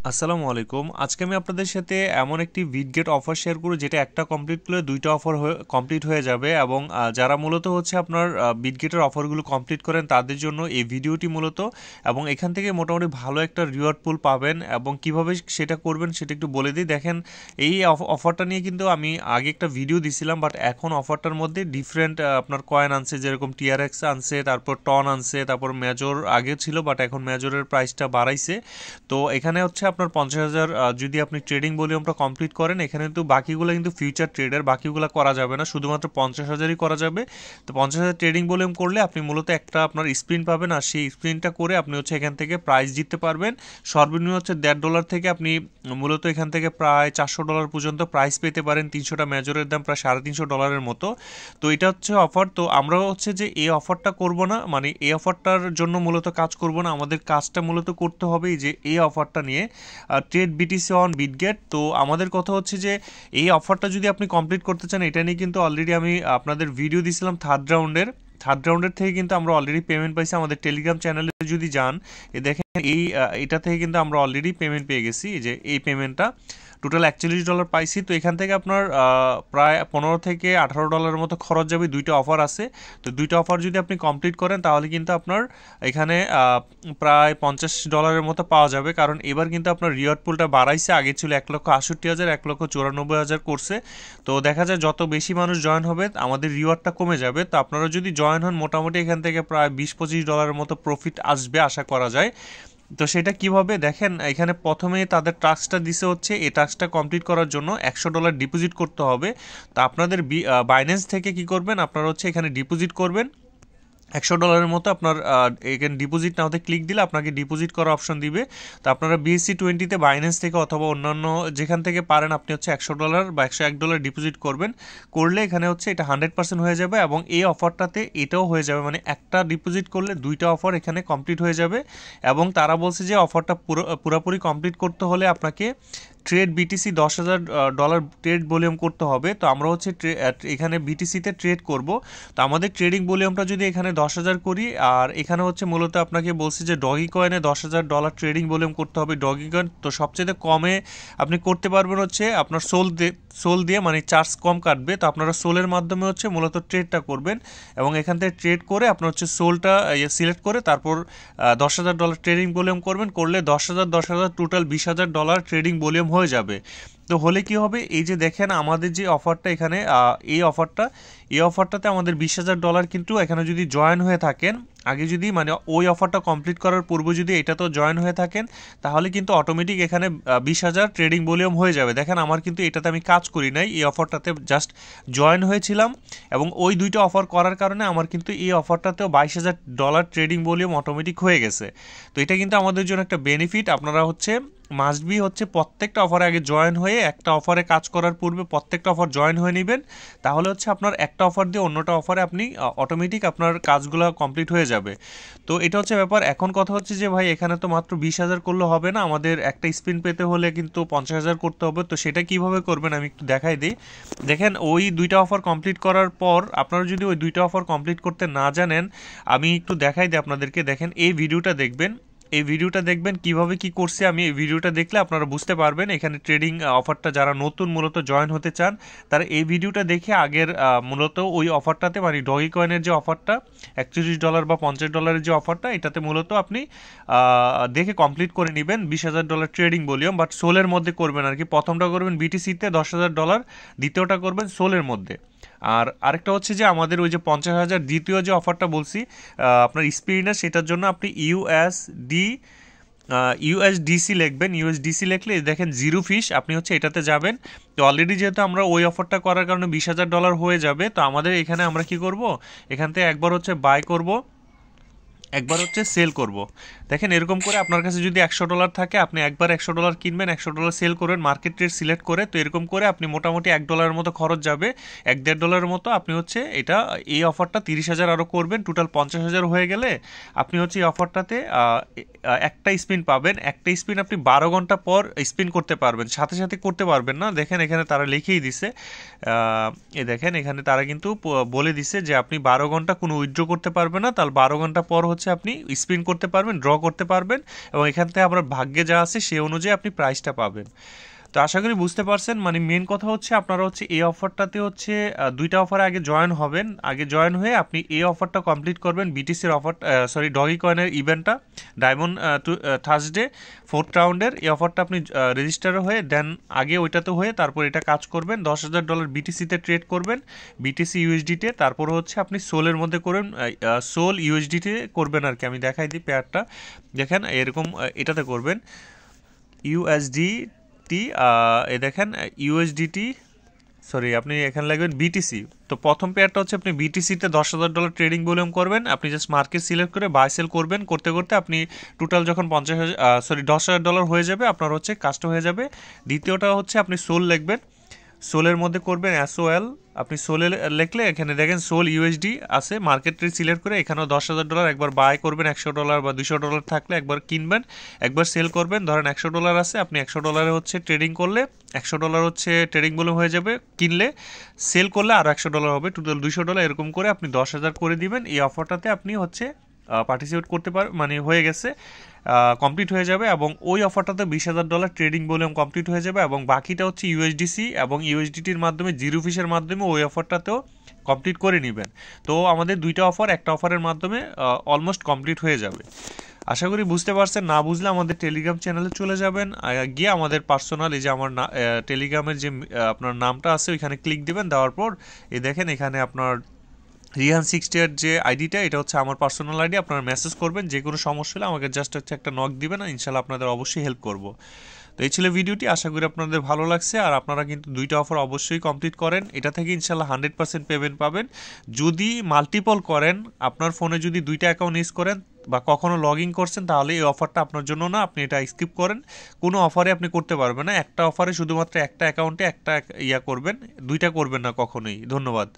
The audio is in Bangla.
আসসালামু আলাইকুম। আজকে আমি আপনাদের সাথে এমন একটি বিটগেট অফার শেয়ার করব যেটা একটা কমপ্লিট করলে দুইটা অফার কমপ্লিট হয়ে যাবে এবং যারা মূলত হচ্ছে আপনার বিটগেটের অফারগুলো কমপ্লিট করেন তাদের জন্য এই ভিডিওটি মূলত। এবং এখান থেকে মোটামুটি ভালো একটা রিওয়ার্ড পুল পাবেন এবং কিভাবে সেটা করবেন সেটা একটু বলে দিই। দেখেন, এই অফারটা নিয়ে কিন্তু আমি আগে একটা ভিডিও দিছিলাম, বাট এখন অফারটার মধ্যে ডিফারেন্ট আপনার কয়েন আনছে, যেরকম টিআরএক্স আনছে, তারপর টন আনছে, তারপর মেজর আগে ছিল বাট এখন মেজরের প্রাইসটা বাড়াইছে। তো এখানে হচ্ছে আপনার 50,000 যদি আপনি ট্রেডিং ভলিউমটা কমপ্লিট করেন, এখানে কিন্তু বাকিগুলো কিন্তু ফিউচার ট্রেডের, বাকিগুলো করা যাবে না, শুধুমাত্র 50,000ই করা যাবে। তো 50,000 ট্রেডিং ভলিউম করলে আপনি মূলত একটা আপনার স্প্রিন পাবেন, আর সেই স্প্রিনটা করে আপনি হচ্ছে এখান থেকে প্রাইস জিততে পারবেন। সর্বনিম্ন হচ্ছে $1.5 থেকে আপনি মূলত এখান থেকে প্রায় $400 পর্যন্ত প্রাইস পেতে পারেন। 300টা মেজরের দাম প্রায় $350 মতো। তো এটা হচ্ছে অফার। তো আমরাও হচ্ছে যে এই অফারটা করব না, মানে এই অফারটার জন্য মূলত কাজ করব না, আমাদের কাজটা মূলত করতে হবে যে এই অফারটা নিয়ে ট্রেড বিটিসি অন বিটগেট। তো আমাদের কথা হচ্ছে যে এই অফারটা যদি আপনি কমপ্লিট করতে চান, এটা নিয়ে কিন্তু অলরেডি আমি আপনাদের ভিডিও দিয়েছিলাম থার্ড রাউন্ডের থেকে কিন্তু আমরা অলরেডি পেমেন্ট পাইছি। আমাদের টেলিগ্রাম চ্যানেলে যদি যান, দেখেন এটা থেকে কিন্তু আমরা অলরেডি পেমেন্ট পেয়ে গেছি, যে এই পেমেন্টটা টোটাল $41 পাইছি। তো এখান থেকে আপনার প্রায় $15 থেকে $18 মতো খরচ যাবে। দুইটা অফার আছে, তো দুইটা অফার যদি আপনি কমপ্লিট করেন তাহলে কিন্তু আপনার এখানে প্রায় $50 মতো পাওয়া যাবে। কারণ এবার কিন্তু আপনার রিওয়ার্ড পুলটা বাড়াইছে, আগে ছিল 1,68,000, 1,94,000 করছে। তো দেখা যায় যত বেশি মানুষ জয়েন হবে আমাদের রিওয়ার্ডটা কমে যাবে। তো আপনারা যদি জয়েন হন, মোটামুটি এখান থেকে প্রায় $20-25 মতো প্রফিট আসবে আশা করা যায়। তো সেটা কিভাবে দেখেন, এখানে প্রথমে তাদের টাস্কটা দিছে হচ্ছে এই টাস্কটা কমপ্লিট করার জন্য $100 ডিপোজিট করতে হবে। তো আপনাদের বাইন্যান্স থেকে কি করবেন, আপনারা হচ্ছে এখানে ডিপোজিট করবেন $100 মতো। আপনার এখানে ডিপোজিট নাওতে ক্লিক দিলে আপনাকে ডিপোজিট করার অপশন দিবে। তো আপনারা BSC20-তে বাইন্যান্স থেকে অথবা অন্যান্য যেখান থেকে পারেন আপনি হচ্ছে $100 বা $101 ডিপোজিট করবেন। করলে এখানে হচ্ছে এটা 100% হয়ে যাবে এবং এই অফারটাতে এটাও হয়ে যাবে, মানে একটা ডিপোজিট করলে দুইটা অফার এখানে কমপ্লিট হয়ে যাবে। এবং তারা বলছে যে অফারটা পুরোপুরি কমপ্লিট করতে হলে আপনাকে ট্রেড বিটিসি $10,000 ট্রেড ভলিউম করতে হবে। তো আমরা হচ্ছে এখানে বিটিসিতে ট্রেড করব। তো আমাদের ট্রেডিং ভলিউমটা যদি এখানে 10,000 করি, আর এখানে হচ্ছে মূলত আপনাকে বলছি যে ডগি কয়েনে $10,000 ট্রেডিং ভলিউম করতে হবে। ডগি কয়েন তো সবচেয়ে কমে আপনি করতে পারবেন হচ্ছে আপনার সোল দিয়ে, মানে চার্জ কম কাটবে। তো আপনারা সোলের মাধ্যমে হচ্ছে মূলত ট্রেডটা করবেন এবং এখান থেকে ট্রেড করে আপনার হচ্ছে সোলটা সিলেক্ট করে তারপর $10,000 ট্রেডিং ভলিউম করবেন। করলে 10,000 টোটাল $20,000 ট্রেডিং ভলিউম হয়ে যাবে। তো হলে কি হবে, এই যে দেখেন আমাদের যে অফারটা এখানে এই অফারটাতে আমাদের $20,000 কিন্তু এখানে যদি জয়েন হয়ে থাকেন, আগে যদি মানে ওই অফারটা কমপ্লিট করার পূর্বে যদি এটা তো জয়েন হয়ে থাকেন, তাহলে কিন্তু অটোমেটিক এখানে 20,000 ট্রেডিং ভলিউম হয়ে যাবে। দেখেন আমার কিন্তু এটাতে আমি কাজ করি নাই, এই অফারটাতে জাস্ট জয়েন হয়েছিলাম এবং ওই দুইটা অফার করার কারণে আমার কিন্তু এই অফারটাতেও $22,000 ট্রেডিং ভলিউম অটোমেটিক হয়ে গেছে। তো এটা কিন্তু আমাদের জন্য একটা বেনিফিট। আপনারা হচ্ছে মাস্ট বি হচ্ছে প্রত্যেকটা অফারে আগে জয়েন হয়ে, একটা অফারে কাজ করার পূর্বে প্রত্যেকটা অফার জয়েন হয়ে নেবেন। তাহলে হচ্ছে আপনার একটা অফার দিয়ে অন্যটা অফারে আপনি অটোমেটিক আপনার কাজগুলো কমপ্লিট হয়ে যাবে। তো এটা হচ্ছে ব্যাপার। এখন কথা হচ্ছে যে ভাই এখানে তো মাত্র 20,000 করলে হবে না, আমাদের একটা স্পিন পেতে হলে কিন্তু 50,000 করতে হবে। তো সেটা কিভাবে করবেন আমি একটু দেখাই দিই। দেখেন, ওই দুইটা অফার কমপ্লিট করার পর আপনারা যদি ওই দুইটা অফার কমপ্লিট করতে না জানেন, আমি একটু দেখাই দিই আপনাদেরকে। দেখেন, এই ভিডিওটা দেখবেন, এই ভিডিওটা দেখবেন কিভাবে কি করছে। আমি এই ভিডিওটা দেখলে আপনারা বুঝতে পারবেন। এখানে ট্রেডিং অফারটা যারা নতুন মূলত জয়েন হতে চান, তারা এই ভিডিওটা দেখে আগের মূলত ওই অফারটাতে, মানে ডগি কয়েনের যে অফারটা $41 বা $50 যে অফারটা, এটাতে মূলত আপনি দেখে কমপ্লিট করে নেবেন $20,000 ট্রেডিং ভলিউম। বাট সোলের মধ্যে করবেন আর কি। প্রথমটা করবেন বিটিসিতে $10,000, দ্বিতীয়টা করবেন সোলের মধ্যে। আর আরেকটা হচ্ছে যে আমাদের ওই যে 50,000 দ্বিতীয় যে অফারটা বলছি আপনার স্পিরিনার, সেটার জন্য আপনি ইউএসডিসি লিখবেন। ইউএসডিসি লিখলে দেখেন জিরো ফিস, আপনি হচ্ছে এটাতে যাবেন। তো অলরেডি যেহেতু আমরা ওই অফারটা করার কারণে $20,000 হয়ে যাবে। তো আমাদের এখানে আমরা কি করব, এখান থেকে একবার হচ্ছে বাই করব, একবার হচ্ছে সেল করব। দেখেন এরকম করে আপনার কাছে যদি $100 থাকে, আপনি একবার $100 কিনবেন, $100 সেল করবেন মার্কেট রেট সিলেক্ট করে। তো এরকম করে আপনি মোটামুটি $1 মতো খরচ যাবে, $1-1.5 মতো। আপনি হচ্ছে এটা এই অফারটা 30,000 আরও করবেন, টোটাল 50,000 হয়ে গেলে আপনি হচ্ছে এই অফারটাতে একটা স্পিন পাবেন। একটা স্পিন আপনি 12 ঘন্টা পর স্পিন করতে পারবেন, সাথে সাথে করতে পারবেন না। দেখেন এখানে তারা লিখেই দিছে, দেখেন এখানে তারা কিন্তু বলে দিছে যে আপনি 12 ঘন্টা কোনো উইথড্র করতে পারবেন না, তাহলে 12 ঘন্টা পর হচ্ছে হচ্ছে আপনি স্পিন করতে পারবেন, ড্র করতে পারবেন এবং এখান থেকে আপনার ভাগ্যে যা আছে সেই অনুযায়ী আপনি প্রাইসটা পাবেন। তো আশা করি বুঝতে পারছেন। মানে মেন কথা হচ্ছে আপনারা হচ্ছে এই অফারটাতে হচ্ছে দুইটা অফারে আগে জয়েন হবেন, আগে জয়েন হয়ে আপনি এই অফারটা কমপ্লিট করবেন, বিটিসির অফার সরি ডগি কয়েনের ইভেন্টটা ডায়মন্ড থার্সডে 4th রাউন্ডের এই অফারটা আপনি রেজিস্টার হয়ে দেন আগে ওইটাতে হয়ে তারপর এটা কাজ করবেন, $10,000 বিটিসিতে ট্রেড করবেন, বিটিসি ইউএসডিতে, তারপর হচ্ছে আপনি সোলের মধ্যে করবেন, সোল ইউএসডিতে করবেন আর কি। আমি দেখাই দিই পেয়ারটা, দেখেন এরকম এটাতে করবেন ইউএসডি এ দেখেন ইউএসডিটি, সরি আপনি এখানে লাগবেন বিটিসি। তো প্রথম পেয়ারটা হচ্ছে আপনি বিটিসিতে $10,000 ট্রেডিং ভলিউম করবেন, আপনি জাস্ট মার্কেট সিলেক্ট করে বাই সেল করবেন, করতে করতে আপনি টোটাল যখন $10,000 হয়ে যাবে আপনার হচ্ছে কাজটা হয়ে যাবে। দ্বিতীয়টা হচ্ছে আপনি সোল লিখবেন, সোলের মধ্যে করবেন SOL, আপনি সোলে লিখলে এখানে দেখেন সোল ইউএসডি আছে, মার্কেট রেট সিলেক্ট করে এখানেও $10,000 একবার বাই করবেন, $100 বা $200 থাকলে একবার কিনবেন, একবার সেল করবেন। ধরেন $100 আছে, আপনি $100 হচ্ছে ট্রেডিং করলে $100 হচ্ছে ট্রেডিং ভলিউম হয়ে যাবে, কিনলে সেল করলে আরও $100 হবে, টোটাল $200, এরকম করে আপনি 10,000 করে দিবেন। এই অফারটাতে আপনি হচ্ছে পার্টিসিপেট করতে মানে হয়ে গেছে, কমপ্লিট হয়ে যাবে এবং ওই অফারটাতে $20,000 ট্রেডিং ভলিউম কমপ্লিট হয়ে যাবে এবং বাকিটা হচ্ছে ইউএসডিসি এবং ইউএসডিটির মাধ্যমে জিরো ফিসের মাধ্যমে ওই অফারটাতেও কমপ্লিট করে নেবেন। তো আমাদের দুইটা অফার একটা অফারের মাধ্যমে অলমোস্ট কমপ্লিট হয়ে যাবে। আশা করি বুঝতে পারছেন। না বুঝলে আমাদের টেলিগ্রাম চ্যানেলে চলে যাবেন, গিয়ে আমাদের পার্সোনাল এই যে আমার টেলিগ্রামের যে আপনার নামটা আছে ওইখানে ক্লিক দিবেন, দেওয়ার পর এই দেখেন এখানে আপনার রিহান60 এর যে আইডিটা এটা হচ্ছে আমার পার্সোনাল আইডি, আপনারা মেসেজ করবেন, যে কোনো সমস্যা হলে আমাকে জাস্ট হচ্ছে একটা নক দিবেন, ইনশাল্লাহ আপনাদের অবশ্যই হেল্প করব। তো এই ছিল ভিডিওটি, আশা করি আপনাদের ভালো লাগছে। আর আপনারা কিন্তু দুইটা অফার অবশ্যই কমপ্লিট করেন, এটা থেকে ইনশাল্লাহ 100% পেমেন্ট পাবেন। যদি মাল্টিপল করেন, আপনার ফোনে যদি দুইটা অ্যাকাউন্ট ইউজ করেন বা কখনো লগ ইন করছেন, তাহলে এই অফারটা আপনার জন্য না, আপনি এটা স্কিপ করেন। কোনো অফারে আপনি করতে পারবেন না, একটা অফারে শুধুমাত্র একটা অ্যাকাউন্টে একটা করবেন, দুইটা করবেন না কখনোই। ধন্যবাদ।